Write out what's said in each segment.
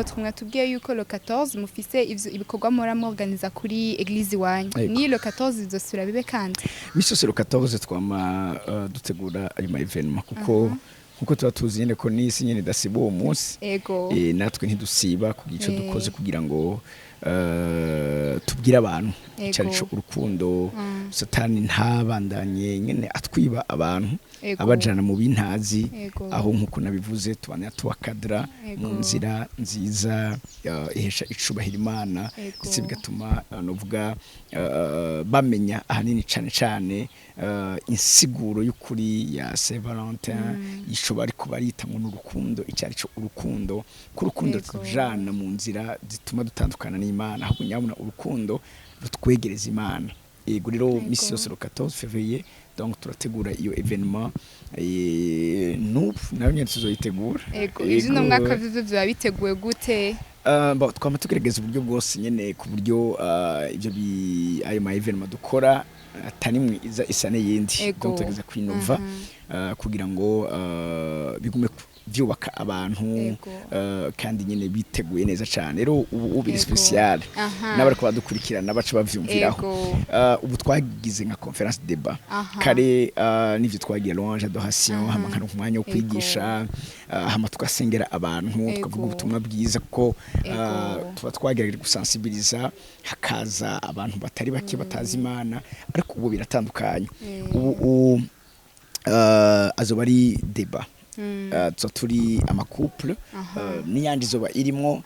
autre mwatubwiye yuko le 14 mufise ibikorwa mora organiza kuri église wanyu ni le 14 izosura bibe kandi misi le 14 twama dutegura ayo ma evenement kuko tuba tuzi nyene ko nisi nyene dasiba uwo munsi natwe ntidusiba kugira ico dukoze kugira ngo tubwira abantu cyarico urukundo satani ntabandanye nyene atwiba abantu abajana mu bintazi aho nkuko nabivuze tubanya tuwakadra mu nzira nziza ihesha icubahira Imana ndetse bigatuma novuga bamenya ahanini cane insiguro y'ukuri ya Saint Valentin ishoba ariko barita ngo n'urukundo icyarico urukundo ku rukundo tujana mu nzira zituma dutandukana n'Imana ahubwo nyabuna urukundo rutwegereza Imana ego rero misi yose le 14 février donc turategura iyo evenement n'ubu nayo nyene tuzoyitegura ego izino mwaka vivyo bya biteguye gute twama tugerageza uburyo bwose nyene ku buryo ivyo ayo ma evenement dukora atanimwe isa n'iyindi donc tugeze kwinova kugira ngo bigume vyubaka abantu kandi nyene biteguye neza cyane rero ubu biri special n'abari ko badukurikirana baca bavyumviraho ubu twagize nka conference débat kare nivyo twagiye louange adoration hama nkano kumwanya wo kwigisha hama tugasengera abantu tukavuga ubutumwa bwiza ko tuba twagerageje gusensibiliza hakaza abantu batari bake batazi Imana ariko ubu biratandukanye ubu azoba ari débat turi amacouple n'iyandi zoba irimo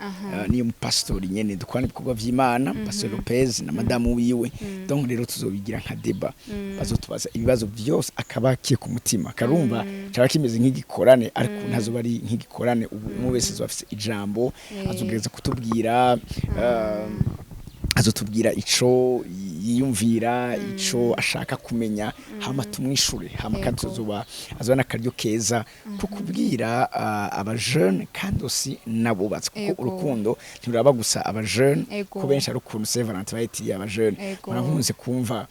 niyo mupastori nyene dukwana ibikorwa vy'Imana Pastor Lopez na madamu wiwe donc rero tuzobigira nka débat bazotubaza ibibazo byose akabakiye ku mutima karumva cyaba kimeze nk'igikorane ariko ntazoba ari nk'igikorane ubu wese azofise ijambo azogereza kutubwira azotubwira ico yiyumvira ico ashaka kumenya hama tumwishure hama kandi tuzoba azana karyo keza kukubwira aba jeune kandi aussi nabubatse kuko urukundo ntiraba gusa aba jeune ko benshi ari ukuntu Saint Valentin bayitiriye aba jeune nkunze kumva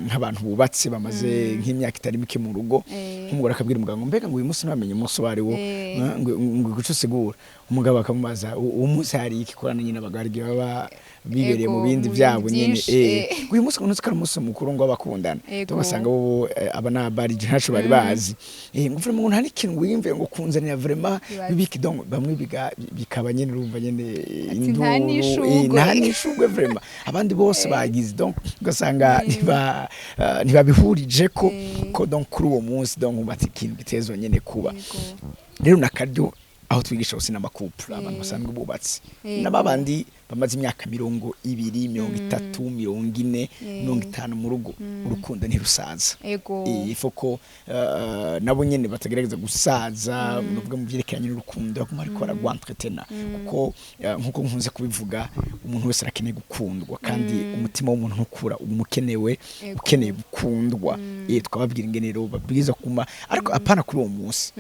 nk'abantu bubatse bamaze nk'imyaka itari mike mu rugo nk'umugore akabwira umugabo mbega ngo uyu munsi namenye umunsi wariwo ngo guco sigura umugabo akamubaza umunsi hari ikikorana nyine abagari baba bibereye mu bindi byabo nyene uyu munsi umunsi kari umunsi mukuru ngo abakundana tugasanga bo abana bari ntaco bari bazi ngo vraiment umuntu hari ikintu wimve ngo kunzanira vraiment bibiki donc bamwe bikaba nyene urumva nyene induru nta nishugwe vraiment abandi bose bagize donc ugasanga ntibabihurije ko donc kuri uwo munsi donc bati ikintu gitezo nyene kuba rero nakaryo aho twigisha hose n'amakupura abantu basanzwe bubatse n'abandi bamaze imyaka 20 30 40 50 mu rugo urukundo ntirusaza ifoko nabo nyene batagerageza gusaza nubwo mu byerekanye n'urukundo baguma ariko baragwantretena kuko nkuko nkunze kubivuga umuntu wese arakeneye gukundwa kandi umutima w'umuntu ntukura umukenewe ukeneye gukundwa twababwira ingenero babwiza kuma ariko apana kuri uwo munsi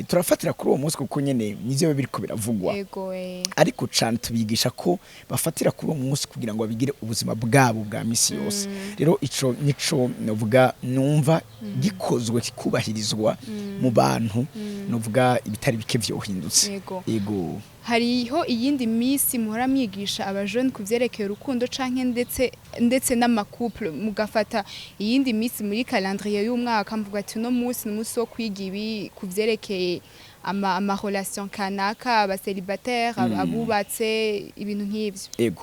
turafatira kuri uwo munsi kuko nyene nizyo biriko biravugwa ariko cyane tubigisha ko bafatira kuri uwo munsi kugira ngo babigire ubuzima bwabo bwa misi yose rero ico nico novuga numva gikozwe kikubahirizwa mu bantu novuga ibitari bike vyohindutse yego hariho iyindi misi muhora mwigisha abajone kuvyerekeye urukundo canke ndetse n'amacouple mugafata iyindi misi muri calendrier y'umwaka mvuga ati no munsi n'umunsi wo kwiga ibi kuvyerekeye ama relation kanaka aba célibataire abubatse ibintu nk'ivyo ego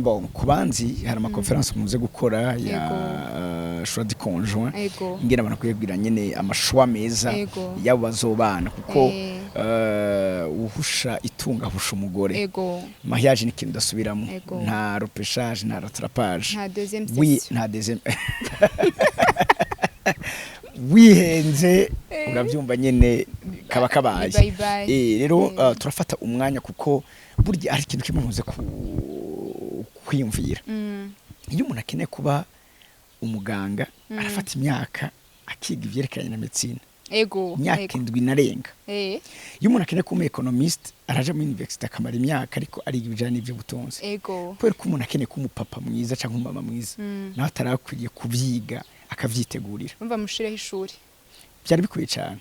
bon kubanzi hari ama conference muze gukora ya choix de conjoint ngena abantu kwibwira nyene amashwa meza yabo bazobana kuko uhusha itunga husha umugore mariage ni kintu dasubiramo nta repêchage nta rattrapage nta deuxième wihenze uravyumva nyene kaba kabaye rero turafata umwanya kuko burya ari ikintu kimwe muze kwiyumvira iyo umuntu akeneye kuba umuganga arafata imyaka akiga ivyerekanye na medicine imyaka 7 narenga iyo umuntu akeneye kuba economist araje mu university akamara imyaka ariko ari ibijanye n'ivy'ubutunzi kubera ko umuntu akeneye kuba umupapa mwiza cyangwa umama mwiza nawe atarakwiriye kuvyiga akavyitegurira umva mushireho ishuri byari bikwiye cyane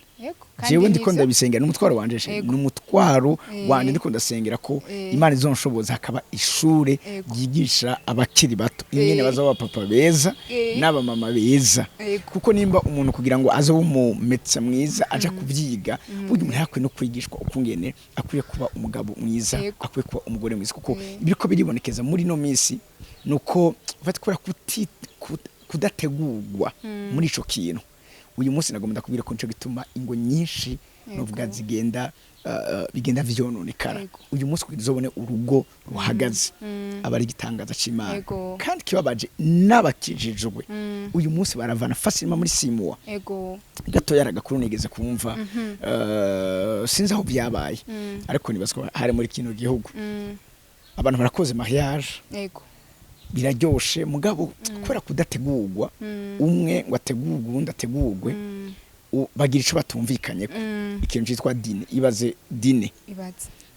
jewe ndiko ndabisengera n'umutwaro wanje n'umutwaro umutwaro wanje ndiko ndasengera ko Imana izonshoboza hakaba ishure ryigisha abakiri bato ingene bazaba papa beza n'aba mama beza kuko nimba umuntu kugira ngo aze umumetsa mwiza aja kuvyiga burya umuntu yakwe no kwigishwa ukungene akwiye kuba umugabo mwiza akwiye kuba umugore mwiza kuko ibiriko biribonekeza muri no misi nuko ufata kudategurwa muri ico kintu uyu munsi nagomba kubwira ko nico gituma ingo nyinshi novuga zigenda bigenda vyononekara uyu munsi kugizobone urugo ruhagaze abari gitangaza c'Imana kandi kibabaje n'abakijijwe uyu munsi baravana facilement muri simwa gato yaragakuru nigeze kumva sinzi aho byabaye ariko nibaswa hari muri kino gihugu abantu barakoze mariage biraryoshe mugabo kubera kudategurwa umwe ngo ategurwe undi ategurwe bagira ico batumvikanye ko ikintu cyitwa dine ibaze dine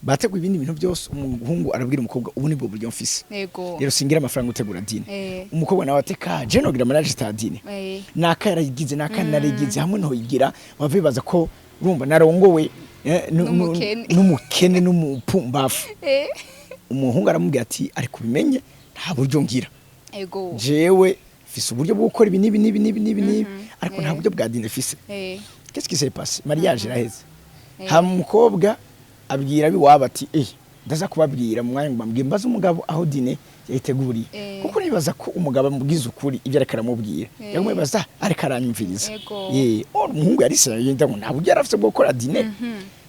bateguye ibindi bintu byose umuhungu arabwira umukobwa ubu nibwo buryo mfise rero singira amafaranga utegura dine umukobwa nawe ateka je nogira mariage sta dine naka yarayigize naka narigize hamwe no yigira bavibaza ko urumva narongowe n'umukene n'umupumbafu umuhungu aramubwira ati ari kubimenye nta buryo ngira jewe fise uburyo bwo gukora ibi nibi ariko nta buryo bwa dine fise qu'est-ce qui s'est passé mariage iraheze ha mukobwa abwira biwaba ati ndaza kubabwira mu mwanya mbambwiye mbaza umugabo aho dine yayiteguriye kuko nibaza ko umugabo amubwiza ukuri ibyo areka aramubwira yagumye baza areka aranyumviriza umuhungu yarisaye yenda ngo nta buryo yarafise bwo gukora dine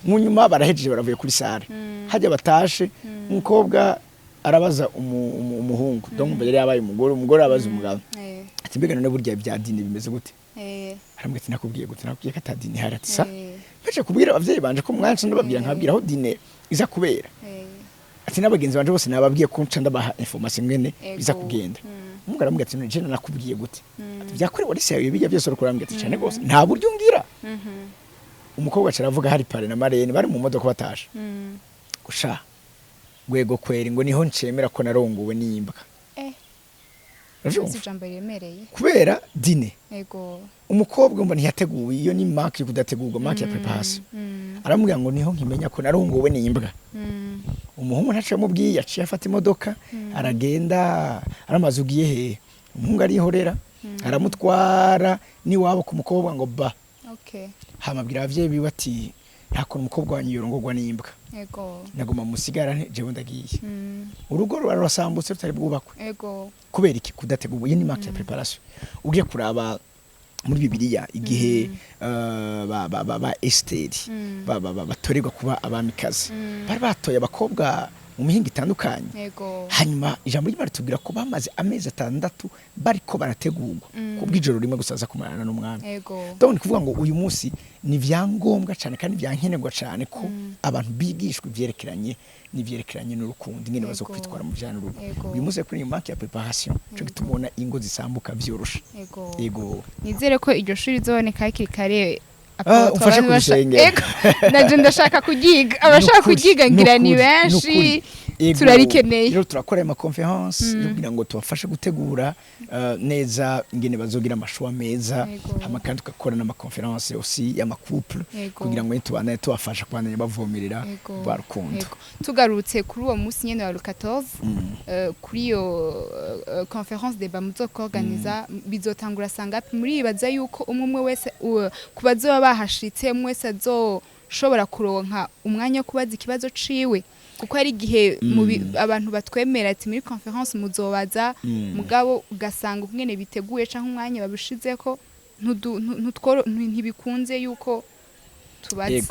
mu nyuma barahejeje baravuye kuri sare hajya batashe umukobwa arabaza umuhungu donc mbere yabaye umugore abaza umugabo ati mbega none burya bya dine bimeze gute aramubwira ati nakubwiye gute nakubwiye ko atadine harati sa baje kubwira abavyeyi banje ko mwancu ndababwira nkabwira aho dine iza kubera ati nabagenzi banje bose nababwiye ko nca ndabaha information ngene biza kugenda umugabo aramubwira ati none nakubwiye gute ati byakorewe ari sayo bijya byose uri kurambwira ati cyane gose nta buryo ngira umukobwa cyaravuga hari pare na marene bari mu modoka batasha gusha gwego kweri ngo niho ncemera ko narongowe n'imbwa kubera dine umukobwa mba ntiyateguwe iyo ni mark yo kudategurwa mark ya preparation aramubwira ngo niho nkimenya ko narongowe n'imbwa umuhungu ntaca mubwiye yaciye afata imodoka aragenda aramaze ugiye he umuhungu arihorera aramutwara ni wabo ku mukobwa ngo ba hamabwira abavyeyi biwe ati ntakora umukobwa wanyu yorongorwa n'imbwa nagoma musigara jewe ndagiye urugo rurasambutse rutari bwubakwe kubera iki kudategurwa iyo ni mark ya preparation ugiye kuraba muri Bibiliya igihe ba Esteri batorerwa kuba abamikazi bari batoye abakobwa mu mihinga itandukanye hanyuma ijambo ry'Imana tubwira ko bamaze amezi 6 bariko barategurwa kubw'ijoro rimwe gusaza kumarana n'umwami donc kuvuga ngo uyu munsi ni vyangombwa cyane kandi vyankenerwa cyane ko abantu bigishwa ivyerekeranye n'urukundo ingene bazo kwitwara mu bijana n'urugo uyu munsi kuri iyo mark ya preparation cyo gitumona ingo zisambuka vyorosha nizere ko iryo shuri zoboneka hakiri kare ufasha kubisengera naje ndashaka kugiga abashaka kugiga ngira ni benshi turarikeneye rero turakora ama conference kugira ngo tubafashe gutegura neza ingene bazogira amashuwa meza hama kandi tukakora n'ama conference aussi y'ama couple kugira ngo tubane tubafasha kwandanya bavomerera barukundo tugarutse kuri uwo munsi nyene wa 14 kuri iyo conference de bamuzo organiza bizotangura sangapi muri baza yuko umwe wese kubazo bahashitse mwese azoshobora kuronka umwanya wo kubaza ikibazo ciwe kuko ari gihe abantu batwemera ati muri conference muzobaza mugabo ugasanga ukungene biteguye canke umwanya babushizeko ntibikunze yuko tubaze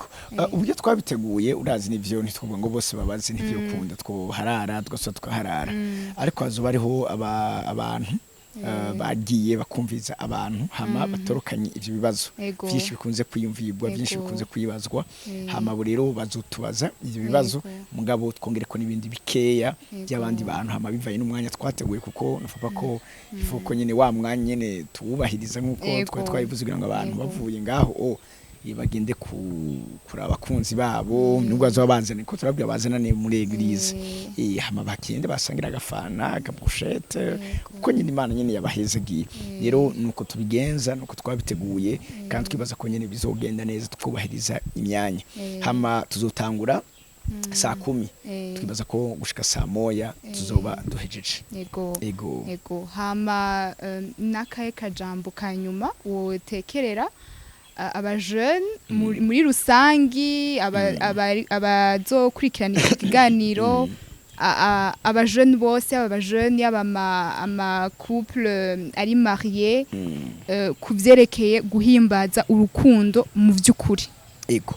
uburyo twabiteguye urazi nivyo ntitwuvuga ngo bose babaze nivyo kunda twoharara twaharara ariko hazoba ariho abantu bagiye bakumviza abantu hama batorokanye ivyo bibazo byinshi bikunze kwiyumvirwa byinshi bikunze kwibazwa hama rero bazotubaza ivyo bibazo mugabo twongere ko nibindi bikeya by'abandi bantu hama bivaye n'umwanya twateguye kuko nafuka ko ifuko nyene wa mwanya nyene tuwubahiriza nkuko twayivuze kugira ngo abantu bavuye ngaho bagende kuraba abakunzi babo nubwo bazabazana ko turabwira bazanane muri eglise hama bakende basangira agafana akabushete kuko nyine Imana nyine yabahezegiye rero nuko tubigenza nuko twabiteguye kandi twibaza ko nyine bizogenda neza tukubahiriza imyanya hama tuzotangura saa 10 twibaza ko gushika saa 1 tuzoba duhejeje ego hama nakaye kajambo kanyuma wotekerera abajeune muri rusangi abazokurikirana ikiganiro abajeune bose abajeune ama couple ari marié kuvyerekeye guhimbaza urukundo mu vy'ukuri ego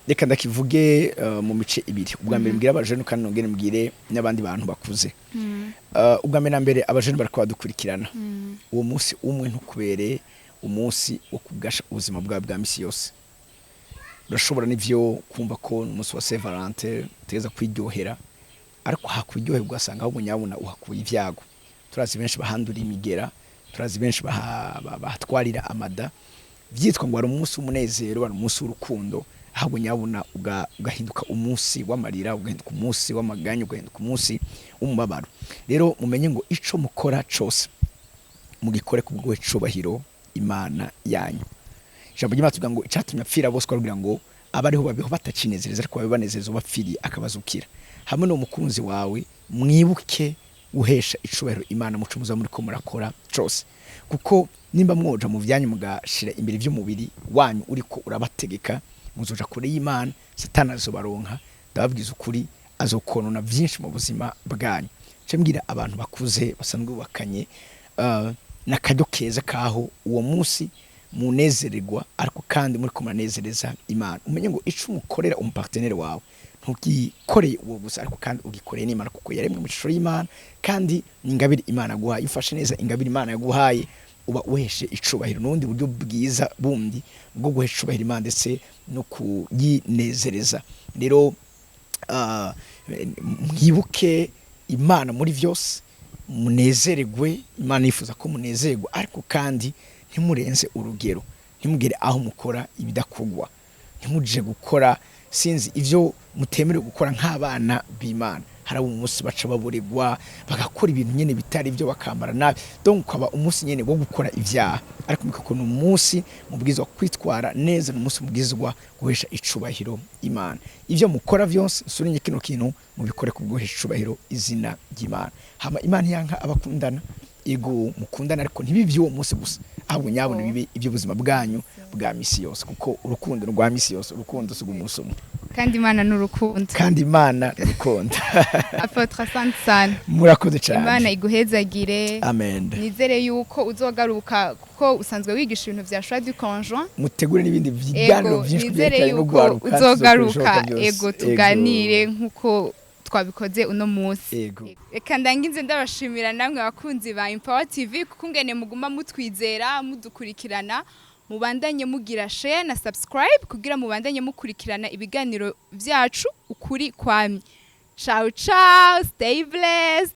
reka ndakivuge mu mice ibiri ubwa mbere mbwira abajeune kandi nongere mbwire n'abandi bantu bakuze ubwa mbere nambere abajeune bariko badukurikirana uwo munsi umwe ntukubere umunsi wo kugasha ubuzima bwa misi yose urashobora n'ivyo kumva ko umunsi wa Saint Valentin tegeza kwiryohera ariko hakuryohe ugasanga aho munyabuna uhakuye ivyago turazi benshi bahandura imigera turazi benshi bahatwarira amada vyitwa ngo ari umunsi w'umunezero ari umunsi w'urukundo ahubwo nyabuna ugahinduka umunsi w'amarira ugahinduka umunsi w'amaganya ugahinduka umunsi w'umubabaro rero mumenye ngo ico mukora cose mugikore kubwo cubahiro Imana yanyu ijambo ry'Imana tuvuga ngo icatumye apfira bose kugira ngo abariho babeho batacinezereza ariko babanezeza bapfiriye akabazukira hamwe no mukunzi wawe mwibuke uhesha icubahiro Imana mucumuza muri ko murakora cose kuko nimba mwoja mu vyanyu mugashira imbere vy'umubiri wanyu uriko urabategeka muzoja kure y'Imana Satani azobaronka ndababwiza ukuri azokonona vyinshi mu buzima bwanyu cembwira abantu bakuze basanzwe bakanye nakajyo keza kaho uwo munsi munezererwa ariko kandi muri kumanezereza Imana umenye ngo ico umukorera umupartenaire wawe ntugikoreye uwo gusa ariko kandi ugikoreye n'Imana kuko yaremwe mu cishoro y'Imana kandi ingabire Imana guhaye ifashe neza ingabire Imana yaguhaye uba uheshe icubahiro n'undi buryo bwiza bundi bwo guhesha icubahiro Imana ndetse no kuyinezereza rero mwibuke Imana muri vyose munezererwe Imana yifuza ko munezererwa ariko kandi ntimurenze urugero ntimugere aho mukora ibidakugwa ntimuje gukora sinzi ivyo mutemere gukora nk'abana b'Imana harabo umunsi baca baburegwa bagakora ibintu nyene bitari byo bakambara nabi donc kwaba umunsi nyene wo gukora ivyaha ariko mikoko umunsi mubwizwa kwitwara neza n'umunsi mubwizwa guhesha icubahiro Imana ivyo mukora vyose surinye kino kintu mubikore kubwohesha icubahiro izina ry'Imana hama Imana yanka abakundana ego mukundana ariko ntibivyo uwo munsi gusa ahubwo nyabona bibe ibyo buzima bwanyu bwa misi yose kuko urukundo rwa misi yose urukundo sugu umunsi umwe kandi Imana n'urukundo kandi Imana n'urukundo Apotre Sansan murakoze cyane Imana iguhezagire amen nizere yuko uzogaruka kuko usanzwe wigisha ibintu vya choix du conjoint mutegure n'ibindi biganiro byinshi byerekanye no gwaruka uzogaruka ego tuganire nkuko twabikoze uno munsi reka ndanginze ndabashimira namwe bakunzi ba Empower TV kuko ngene muguma mutwizera mudukurikirana mubandanye mugira share na subscribe kugira mubandanye mukurikirana ibiganiro vyacu ukuri kwami ciao ciao stay blessed